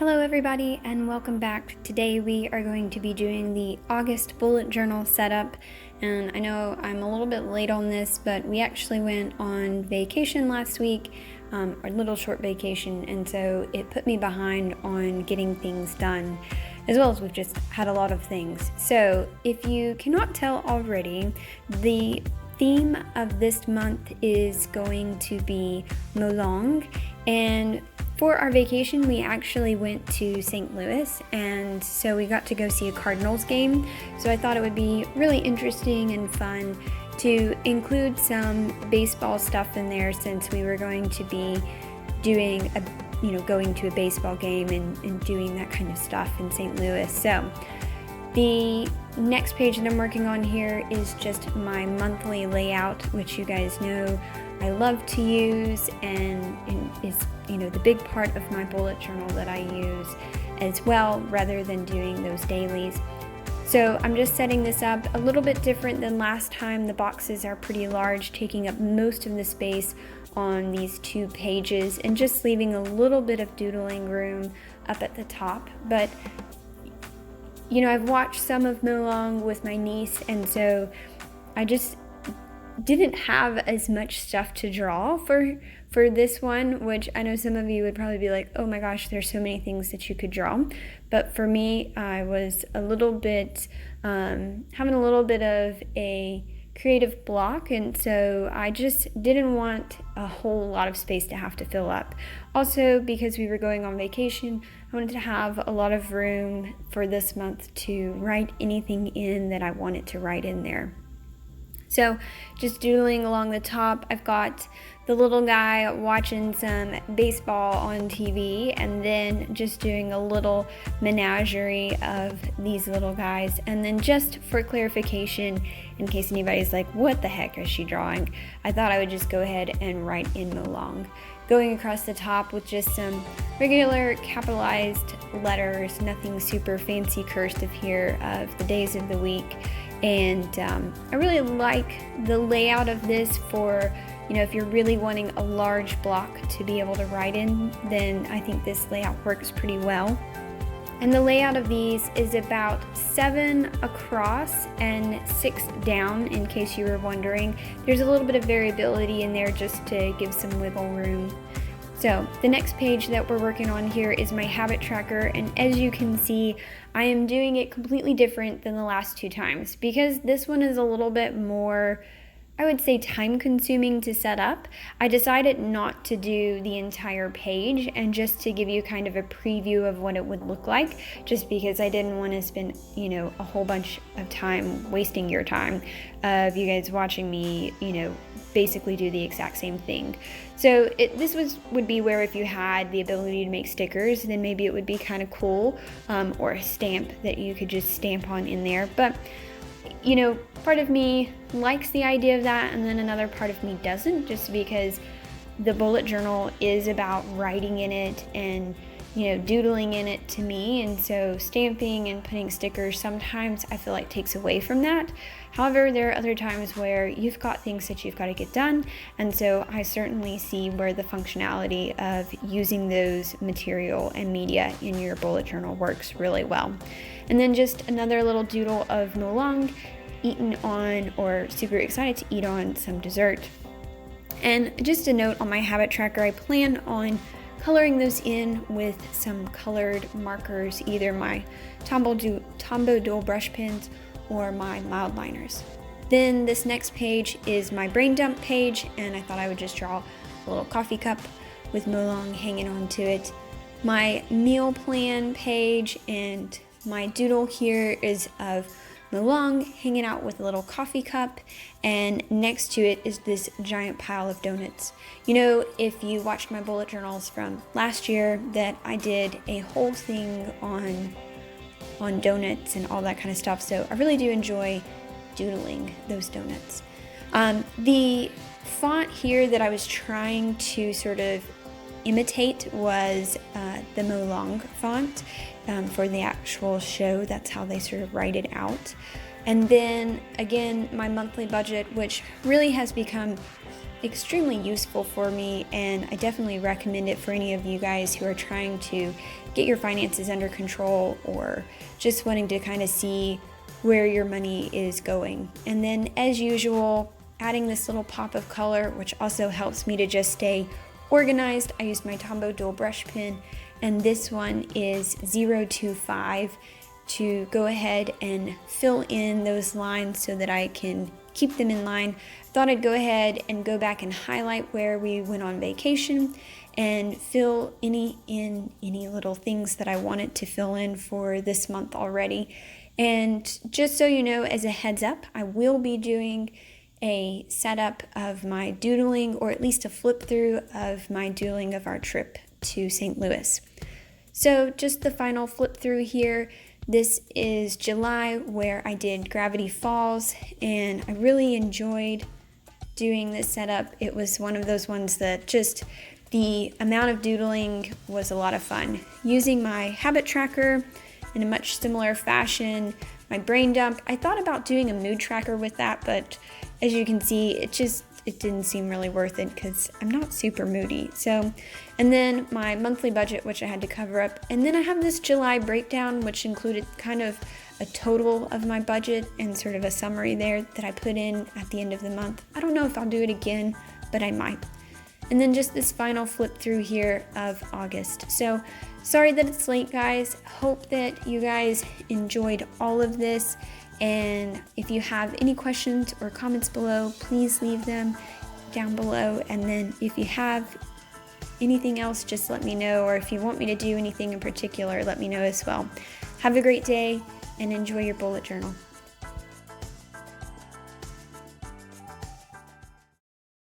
Hello everybody and welcome back. Today we are going to be doing the August bullet journal setup, and I know I'm a little bit late on this, but we actually went on vacation last week, a little short vacation, and so it put me behind on getting things done, as well as we've just had a lot of things. So if you cannot tell already, the theme of this month is going to be Molang, and for our vacation, we actually went to St. Louis, and so we got to go see a Cardinals game. So I thought it would be really interesting and fun to include some baseball stuff in there, since we were going to be doing going to a baseball game and doing that kind of stuff in St. Louis. So the next page that I'm working on here is just my monthly layout, which you guys know I love to use and is the big part of my bullet journal that I use as well, rather than doing those dailies. So I'm just setting this up a little bit different than last time. The boxes are pretty large, taking up most of the space on these two pages and just leaving a little bit of doodling room up at the top. But I've watched some of Molang with my niece, and so I just didn't have as much stuff to draw for this one, which I know some of you would probably be like, oh my gosh, there's so many things that you could draw. But for me, I was a little bit having a little bit of a creative block, and so I just didn't want a whole lot of space to have to fill up. Also, because we were going on vacation, I wanted to have a lot of room for this month to write anything in that I wanted to write in there. So just doodling along the top, I've got the little guy watching some baseball on TV, and then just doing a little menagerie of these little guys. And then just for clarification, in case anybody's like, what the heck is she drawing? I thought I would just go ahead and write in Molang. Going across the top with just some regular capitalized letters, nothing super fancy cursive here, of the days of the week. And I really like the layout of this for, if you're really wanting a large block to be able to write in, then I think this layout works pretty well. And the layout of these is about 7 across and 6 down, in case you were wondering. There's a little bit of variability in there just to give some wiggle room. So the next page that we're working on here is my habit tracker, and as you can see, I am doing it completely different than the last two times, because this one is a little bit more, I would say, time consuming to set up. I decided not to do the entire page, and just to give you kind of a preview of what it would look like, just because I didn't want to spend a whole bunch of time wasting your time of you guys watching me basically do the exact same thing. So this would be where, if you had the ability to make stickers, then maybe it would be kind of cool, or a stamp that you could just stamp on in there. But part of me likes the idea of that, and then another part of me doesn't, just because the bullet journal is about writing in it and doodling in it to me, and so stamping and putting stickers sometimes I feel like takes away from that. However, there are other times where you've got things that you've got to get done, and so I certainly see where the functionality of using those material and media in your bullet journal works really well. And then just another little doodle of Molang eaten on, or super excited to eat on, some dessert. And just a note on my habit tracker, I plan on coloring those in with some colored markers, either my Tombow dual brush pens or my mild liners. Then this next page is my brain dump page, and I thought I would just draw a little coffee cup with Molang hanging onto it. My meal plan page, and my doodle here is of Molang hanging out with a little coffee cup, and next to it is this giant pile of donuts. If you watched my bullet journals from last year, that I did a whole thing on donuts and all that kind of stuff, so I really do enjoy doodling those donuts. The font here that I was trying to sort of imitate was the Molang font for the actual show. That's how they sort of write it out. And then again, my monthly budget, which really has become extremely useful for me, and I definitely recommend it for any of you guys who are trying to get your finances under control or just wanting to kind of see where your money is going. And then, as usual, adding this little pop of color, which also helps me to just stay organized. I used my Tombow dual brush pen, and this one is 025 to go ahead and fill in those lines so that I can keep them in line. Thought I'd go ahead and go back and highlight where we went on vacation and fill any little things that I wanted to fill in for this month already. And just so you know, as a heads up, I will be doing a setup of my doodling, or at least a flip through of my doodling of our trip to St. Louis. So just the final flip through here. This is July, where I did Gravity Falls, and I really enjoyed doing this setup. It was one of those ones that just the amount of doodling was a lot of fun. Using my habit tracker in a much similar fashion, my brain dump. I thought about doing a mood tracker with that, but as you can see, it didn't seem really worth it because I'm not super moody. So, and then my monthly budget, which I had to cover up. And then I have this July breakdown, which included kind of a total of my budget and sort of a summary there that I put in at the end of the month. I don't know if I'll do it again, but I might. And then just this final flip through here of August. So sorry that it's late, guys. Hope that you guys enjoyed all of this. And if you have any questions or comments below, please leave them down below. And then if you have anything else, just let me know. Or if you want me to do anything in particular, let me know as well. Have a great day and enjoy your bullet journal.